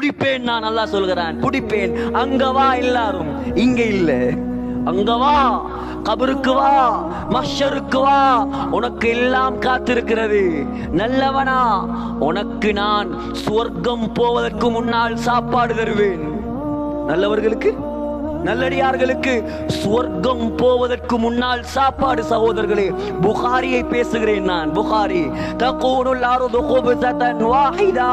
புடிப்பேன் நான். அல்லாஹ் சொல்கிறான் புடிப்பேன். அங்க வா எல்லாரும், இங்க இல்ல. அங்க வா, கபருக்கு வா, மஹ்ஷருக்கு வா, உனக்கு எல்லாம் காத்திருக்கிறது. நல்லவனா, உனக்கு நான் சுவர்க்கம் போவதற்கு முன்னால் சாப்பாடு தருவேன். நல்லவர்களுக்கு, நல்லடியார்களுக்கு சுவர்க்கம் போவதற்கு முன்னால் சாப்பாடு. சகோதரர்களே, புகாரியை பேசுகிறேன் நான். புகாரி தகூனுல் அர்து குப்ஸதன் வாஹிதா.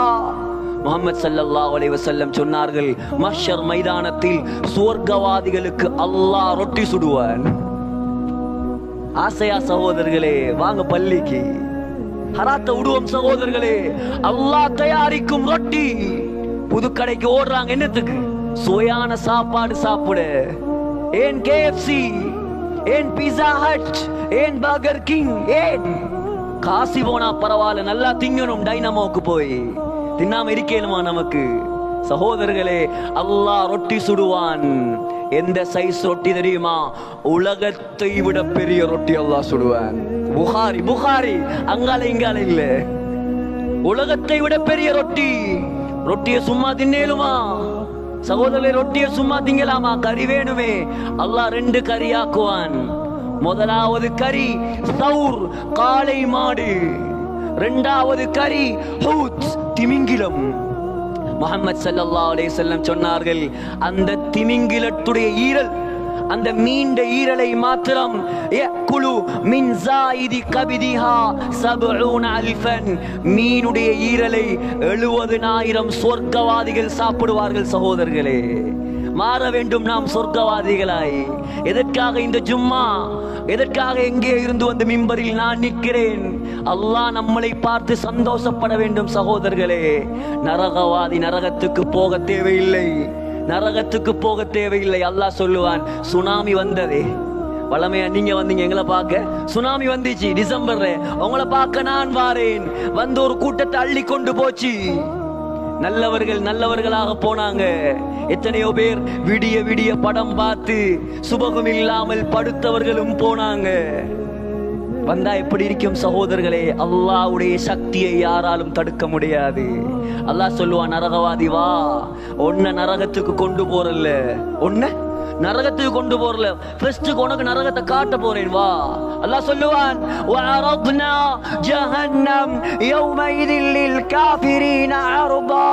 முஹம்மது ஸல்லல்லாஹு அலைஹி வஸல்லம் சொன்னார்கள், மஹ்ஷர் மைதானத்தில் சுவர்க்கவாதிகளுக்கு அல்லாஹ் ரொட்டி சுடுவான். ஆசையா சகோதரர்களே? வாங்க பள்ளிக்கு, ஹராத்த விடுவோம் சகோதரர்களே. அல்லாஹ் தயாரிக்கும் ரொட்டி. புதுக்கடைக்கு ஓடுறாங்க என்னத்துக்கு? சுவையான சாப்பாடு சாப்பிட. ஏன் KFC, ஏன் பீஸா ஹட், ஏன் பர்கர் கிங், ஏன் காசி போனா பரவாயில்ல, நல்லா திங்கணும். டைனமோக்கு போய் தின்னாம இருக்கேனுமா நமக்கு? சகோதரர்களே, அல்லாஹ் ரொட்டி சுடுவான். எந்த சைஸ் ரொட்டி தெரியுமா? உலகத்தை விட பெரிய ரொட்டி அல்லாஹ் சுடுவான். புகாரி, புகாரி, அங்கால இங்கால இல்ல. உலகத்தை விட பெரிய ரொட்டி. ரொட்டியை சும்மா தின்னேலுமா சகோதரர்களே? ரொட்டியை சும்மா திங்கலாமா? கறி வேணுமே. அல்லாஹ் 2 கறியாக்குவான். முதலாவது கறி சௌர், காளை மாடு. 2வது கறி ஹூத், திமிங்கிலம். முஹம்மது ஸல்லல்லாஹு அலைஹி வஸல்லம் சொன்னார்கள், அந்த திமிங்கிலத்துடைய ஈரல், அந்த மீண்ட ஈரலை மாத்திரம் யக்குலு மின் ஸாயிதி கபிதிஹா 70 அல்ஃபன், மீனுடைய ஈரலை 70,000 சொர்க்கவாதிகள் சாப்பிடுவார்கள். சகோதரர்களே, மாற வேண்டும் நாம் சொர்க்கவாதிகளாய். எதற்காக இந்த ஜும்மா? எதற்காக எங்கே இருந்து வந்து மிம்பரில் நான் நிற்கிறேன்? அல்லாஹ் நம்மளை பார்த்து சந்தோஷப்பட வேண்டும். சகோதரர்களே, நரகவாதி நரகத்துக்கு போக தேவையில்லை, நரகத்துக்கு போக தேவையில்லை. அல்லாஹ் சொல்லுவான், சுனாமி வந்ததே, வளமையா நீங்க வந்தீங்க எங்களை பார்க்க. சுனாமி வந்துச்சு டிசம்பர்ல, உங்களை பார்க்க நான் வாரேன். வந்து ஒரு கூட்டத்தை அள்ளி கொண்டு போச்சு. நல்லவர்கள் நல்லவர்களாக போனாங்க. எத்தனையோ பேர் விடிய விடிய படம் பார்த்து சுபகம் இல்லாமல் படுத்தவர்களும் போனாங்க. வந்தா எப்படி இருக்கும் சகோதரர்களே? அல்லாஹ்வுடைய சக்தியை யாராலும் தடுக்க முடியாது. அல்லாஹ் சொல்லுவான், நரகவாதி வா, உன்னை நரகத்துக்கு கொண்டு போறல, உன்னை நரகத்துக்கு கொண்டு போறல, ஃபர்ஸ்ட் உனக்கு நரகத்தை காட்ட போறேன் வா. அல்லாஹ் சொல்லுவான், வஅரத்னா ஜஹன்னம் யௌமைதில் லில் காஃபிரீன அர்தா,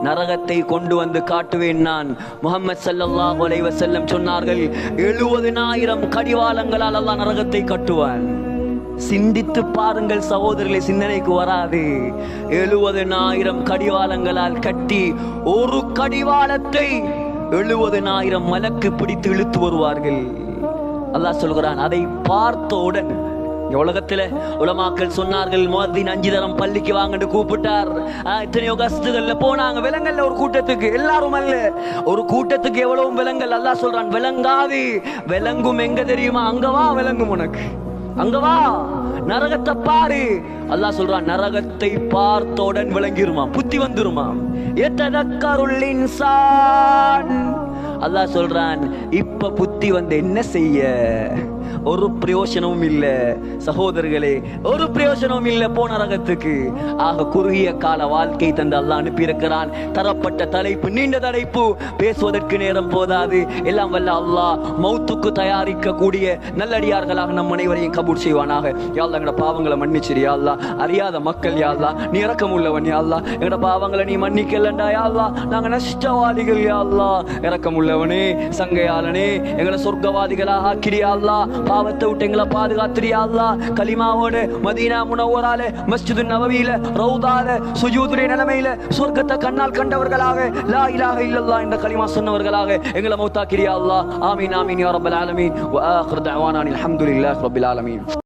நரகத்தை கொண்டு வந்து காட்டுவேன் நான். முஹம்மது ஸல்லல்லாஹு அலைஹி வஸல்லம் சொன்னார்கள், 70,000 கடிவாளங்களால் அல்லாஹ் நரகத்தை கட்டுவான். சிந்தித்து பாருங்கள் சகோதரர்களை, சிந்தனைக்கு வராது. 70,000 கடிவாளங்களால் கட்டி, ஒரு கடிவாளத்தை 70,000 மலக்கு பிடித்து இழுத்து வருவார்கள். அல்லாஹ் சொல்கிறான், அதை பார்த்தவுடன் உலகத்துல உலமாக்கள் சொன்னார்கள், முஅத்தின் 5 தரம் பள்ளிக்கு வாங்கன்னு கூப்பிட்டார். எத்தனையோ கஸ்துகள்ல போனாங்க, விலங்கல்ல ஒரு கூட்டத்துக்கு, எல்லாரும் அல்ல, ஒரு கூட்டத்துக்கு எவ்வளவு விலங்கல். அல்லாஹ் சொல்றான், விளங்காது. விளங்கும் எங்க தெரியுமா? அங்க வா, விளங்கும் உனக்கு. அங்க வா, நரகத்தை பாரு. அல்லாஹ் சொல்றான், நரகத்தை பார்த்தவுடன் விளங்கிருமா, புத்தி வந்துருமா. யததக்கருல் இன்சான், அல்லாஹ் சொல்றான், இப்ப புத்தி வந்து என்ன செய்ய? ஒரு பிரயோஜனமும் இல்ல சகோதரர்களே, ஒரு பிரயோஜனமும் இல்ல போ நரகத்துக்கு. ஆக குறுகிய கால வாழ்க்கை தந்து அல்லாஹ் அனுப்பியிருக்கிறான். தரப்பட்ட தலைப்பு நீண்ட தலைப்பு, பேசுவதற்கு நேரம் போதாது. எல்லாம் வல்ல அல்லாஹ் மௌத்துக்கு தயாரிக்க கூடிய நல்லடியார்களாக நம் அனைவரையும் கபூல் செய்வானாக. யா அல்லாஹ், எங்கட பாவங்களை மன்னிச்சிரு யா அல்லாஹ். அறியாத மக்கள் யா அல்லாஹ், நீ இரக்கம் உள்ளவன் யா அல்லாஹ். எங்கட பாவங்களை நீ மன்னிக்கலண்டா யா அல்லாஹ், நாங்க நஷ்டவாதிகள் யா அல்லாஹ். இரக்கம் உள்ளவனே, சங்கையாளனே, எங்களை சொர்க்கவாதிகளாக ஆக்கிறியா அல்லாஹ். பாவத்தை விட்டு எங்களை பாதுகாத்திரியா அல்லாஹ். கலிமாவோடு மதீனா முனவ்வரால, மஸ்ஜிது நபவியில, ரௌதால, சுஜூதுடைய நிலைமையில சொர்க்கத்தை கண்ணால் கண்டவர்களாக, லா இலாஹ இல்லல்லாஹ் என்ற கலிமா சொன்னவர்களாக எங்களை மௌத்தாக்கிறியா அல்லாஹ். ஆமீன் ஆமீன் யா ரப்பல் ஆலமீன். வ ஆகிரு தஅவானா அல்ஹம்துலில்லாஹி ரப்பில் ஆலமீன்.